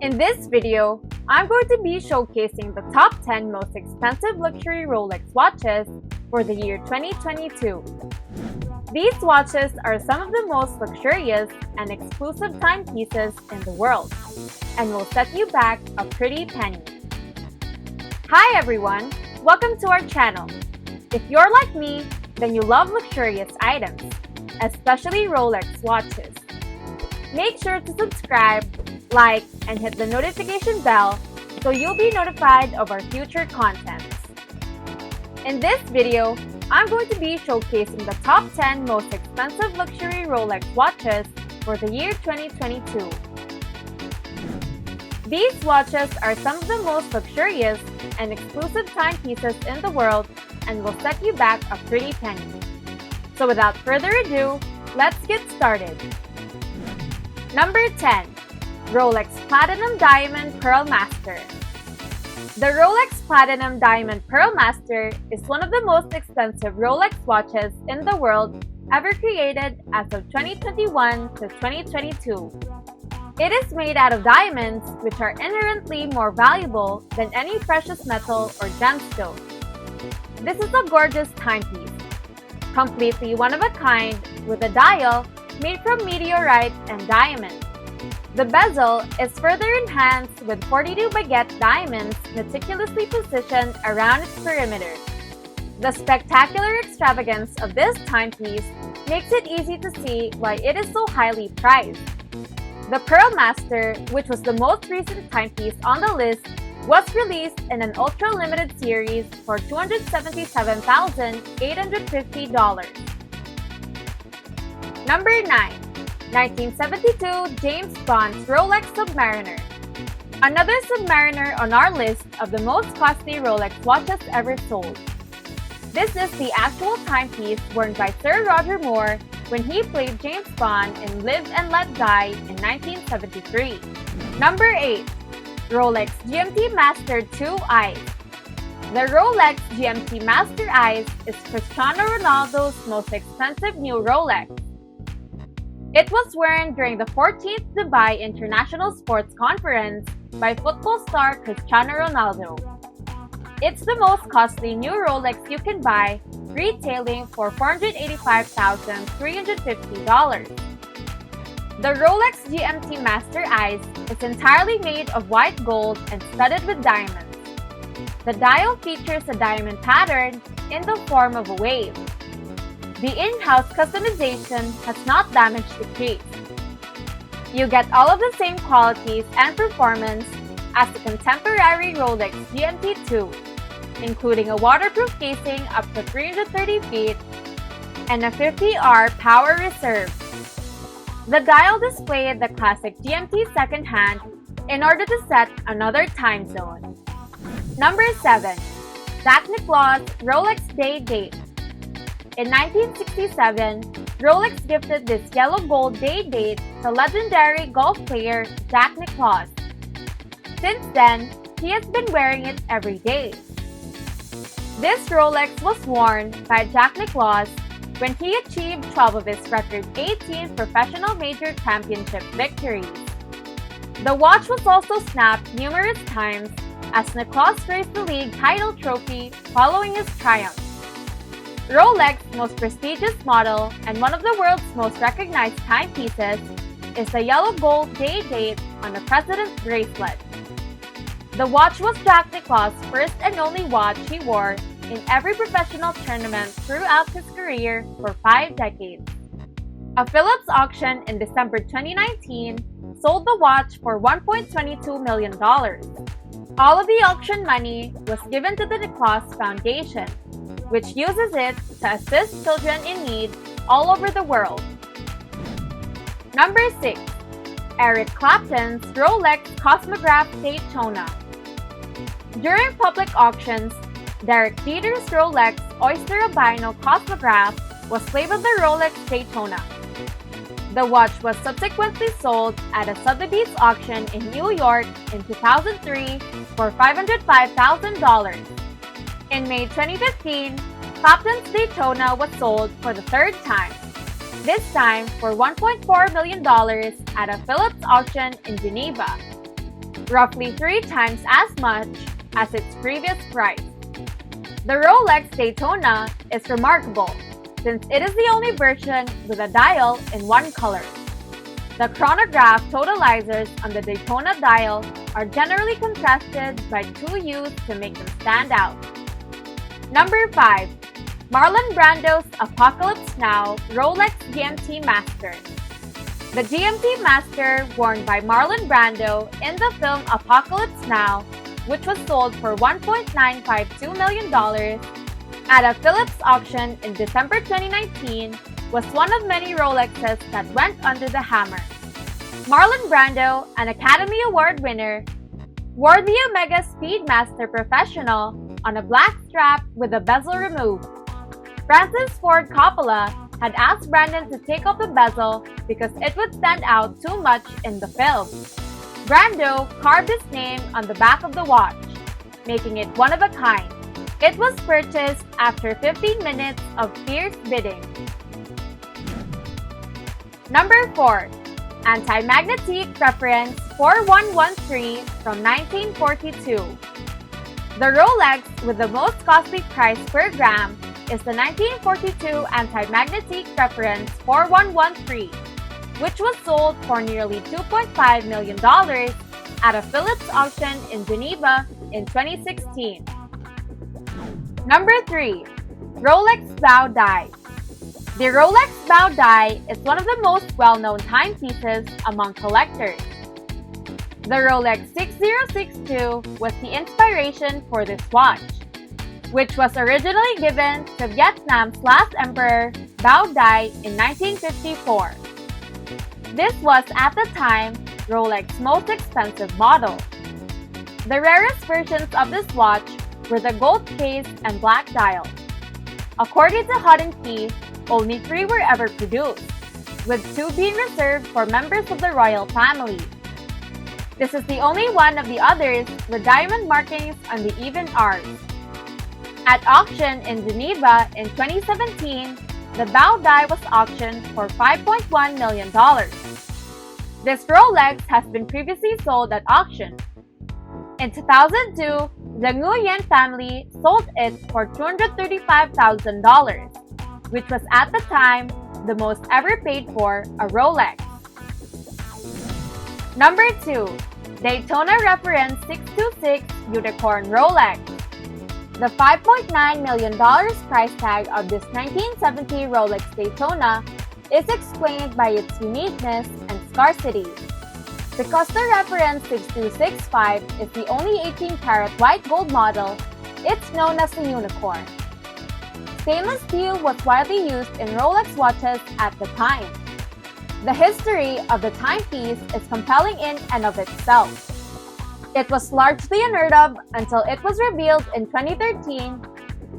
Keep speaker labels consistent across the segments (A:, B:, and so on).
A: In this video, I'm going to be showcasing the top 10 most expensive luxury Rolex watches for the year 2022. These watches are some of the most luxurious and exclusive timepieces in the world and will set you back a pretty penny. Hi everyone, welcome to our channel. If you're like me, then you love luxurious items, especially Rolex watches. Make sure to subscribe, like, and hit the notification bell so you'll be notified of our future contents. In this video, I'm going to be showcasing the top 10 most expensive luxury Rolex watches for the year 2022. These watches are some of the most luxurious and exclusive timepieces in the world and will set you back a pretty penny. So without further ado, let's get started. Number 10. Rolex Platinum Diamond Pearl Master. The Rolex Platinum Diamond Pearl Master is one of the most expensive Rolex watches in the world ever created as of 2021 to 2022. It is made out of diamonds, which are inherently more valuable than any precious metal or gemstone. This is a gorgeous timepiece, completely one of a kind, with a dial made from meteorite and diamond. The bezel is further enhanced with 42 baguette diamonds meticulously positioned around its perimeter. The spectacular extravagance of this timepiece makes it easy to see why it is so highly prized. The Pearl Master, which was the most recent timepiece on the list, was released in an ultra-limited series for $277,850. Number 9. 1972 James Bond's Rolex Submariner. Another Submariner on our list of the most costly Rolex watches ever sold. This is the actual timepiece worn by Sir Roger Moore when he played James Bond in Live and Let Die in 1973. Number 8. Rolex GMT Master 2 Ice. The Rolex GMT Master Ice is Cristiano Ronaldo's most expensive new Rolex. It was worn during the 14th Dubai International Sports Conference by football star Cristiano Ronaldo. It's the most costly new Rolex you can buy, retailing for $485,350. The Rolex GMT Master Ice is entirely made of white gold and studded with diamonds. The dial features a diamond pattern in the form of a wave. The in-house customization has not damaged the case. You get all of the same qualities and performance as the contemporary Rolex GMT2, including a waterproof casing up to 330 feet and a 50R power reserve. The dial displayed the classic GMT second hand in order to set another time zone. Number 7. Jack Nicklaus Rolex Day Date. In 1967, Rolex gifted this yellow gold day date to legendary golf player Jack Nicklaus. Since then, he has been wearing it every day. This Rolex was worn by Jack Nicklaus when he achieved 12 of his record 18 professional major championship victories. The watch was also snapped numerous times as Nicklaus raised the league title trophy following his triumph. Rolex's most prestigious model and one of the world's most recognized timepieces is the yellow gold day date on the President's bracelet. The watch was Jack Nicklaus' first and only watch he wore in every professional tournament throughout his career for 5 decades. A Phillips auction in December 2019 sold the watch for $1.22 million. All of the auction money was given to the Nicklaus Foundation, which uses it to assist children in need all over the world. Number 6. Eric Clapton's Rolex Cosmograph Daytona. During public auctions, Derek Jeter's Rolex Oyster Albino Cosmograph was labeled the Rolex Daytona. The watch was subsequently sold at a Sotheby's auction in New York in 2003 for $505,000. In May 2015, Clapton's Daytona was sold for the third time, this time for $1.4 million at a Phillips auction in Geneva. roughly 3 times as much as its previous price. The Rolex Daytona is remarkable since it is the only version with a dial in one color. The chronograph totalizers on the Daytona dial are generally contrasted by 2 U's to make them stand out. Number 5. Marlon Brando's Apocalypse Now Rolex GMT Master. The GMT Master, worn by Marlon Brando in the film Apocalypse Now, which was sold for $1.952 million at a Phillips auction in December 2019, was one of many Rolexes that went under the hammer. Marlon Brando, an Academy Award winner, wore the Omega Speedmaster Professional on a black strap with the bezel removed. Francis Ford Coppola had asked Brandon to take off the bezel because it would stand out too much in the film. Brando carved his name on the back of the watch, making it one of a kind. It was purchased after 15 minutes of fierce bidding. Number 4. Anti-Magnetique Reference 4113 from 1942. The Rolex with the most costly price per gram is the 1942 Anti-Magnetique Reference 4113, which was sold for nearly $2.5 million at a Phillips auction in Geneva in 2016. Number 3. Rolex Bow Die. The Rolex Bow Die is one of the most well-known timepieces among collectors. The Rolex 6062 was the inspiration for this watch, which was originally given to Vietnam's last emperor, Bao Dai, in 1954. This was, at the time, Rolex's most expensive model. The rarest versions of this watch were the gold case and black dial. According to Hut & Key, only 3 were ever produced, with 2 being reserved for members of the royal family. This is the only one of the others with diamond markings on the even R's. At auction in Geneva in 2017, the Bao Dai was auctioned for $5.1 million. This Rolex has been previously sold at auction. In 2002, the Nguyen family sold it for $235,000, which was at the time the most ever paid for a Rolex. Number 2. Daytona Reference 626 Unicorn Rolex. The $5.9 million price tag of this 1970 Rolex Daytona is explained by its uniqueness and scarcity. Because the Reference 6265 is the only 18-karat white gold model, it's known as the Unicorn. Stainless steel was widely used in Rolex watches at the time. The history of the timepiece is compelling in and of itself. It was largely unheard of until it was revealed in 2013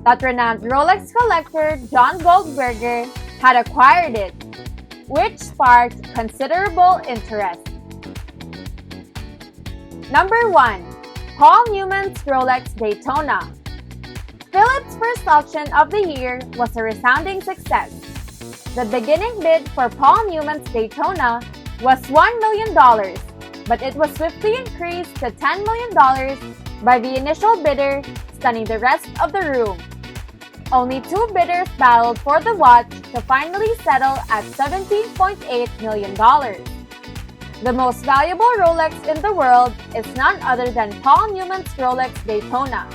A: that renowned Rolex collector John Goldberger had acquired it, which sparked considerable interest. Number 1. Paul Newman's Rolex Daytona. Phillips' first auction of the year was a resounding success. The beginning bid for Paul Newman's Daytona was $1 million, but it was swiftly increased to $10 million by the initial bidder, stunning the rest of the room. Only 2 bidders battled for the watch to finally settle at $17.8 million. The most valuable Rolex in the world is none other than Paul Newman's Rolex Daytona.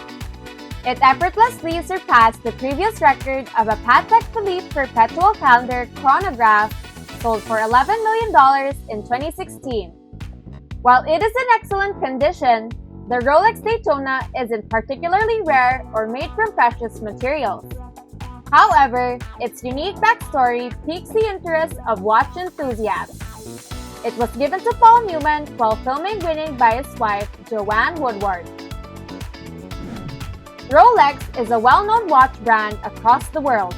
A: It effortlessly surpassed the previous record of a Patek Philippe Perpetual Calendar chronograph sold for $11 million in 2016. While it is in excellent condition, the Rolex Daytona isn't particularly rare or made from precious materials. However, its unique backstory piques the interest of watch enthusiasts. It was given to Paul Newman while filming Winning by his wife, Joanne Woodward. Rolex is a well-known watch brand across the world.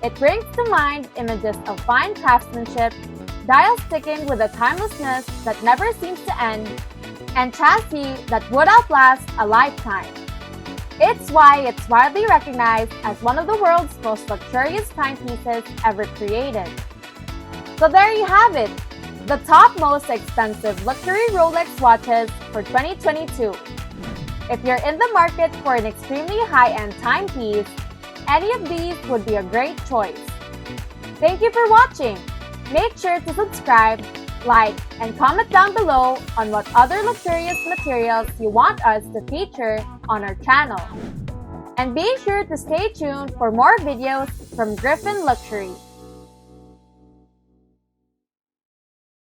A: It brings to mind images of fine craftsmanship, dials ticking with a timelessness that never seems to end, and chassis that would outlast a lifetime. It's why it's widely recognized as one of the world's most luxurious timepieces ever created. So there you have it. The top most expensive luxury Rolex watches for 2022. If you're in the market for an extremely high-end timepiece, any of these would be a great choice. Thank you for watching. Make sure to subscribe, like, and comment down below on what other luxurious materials you want us to feature on our channel. And be sure to stay tuned for more videos from Griffin Luxury.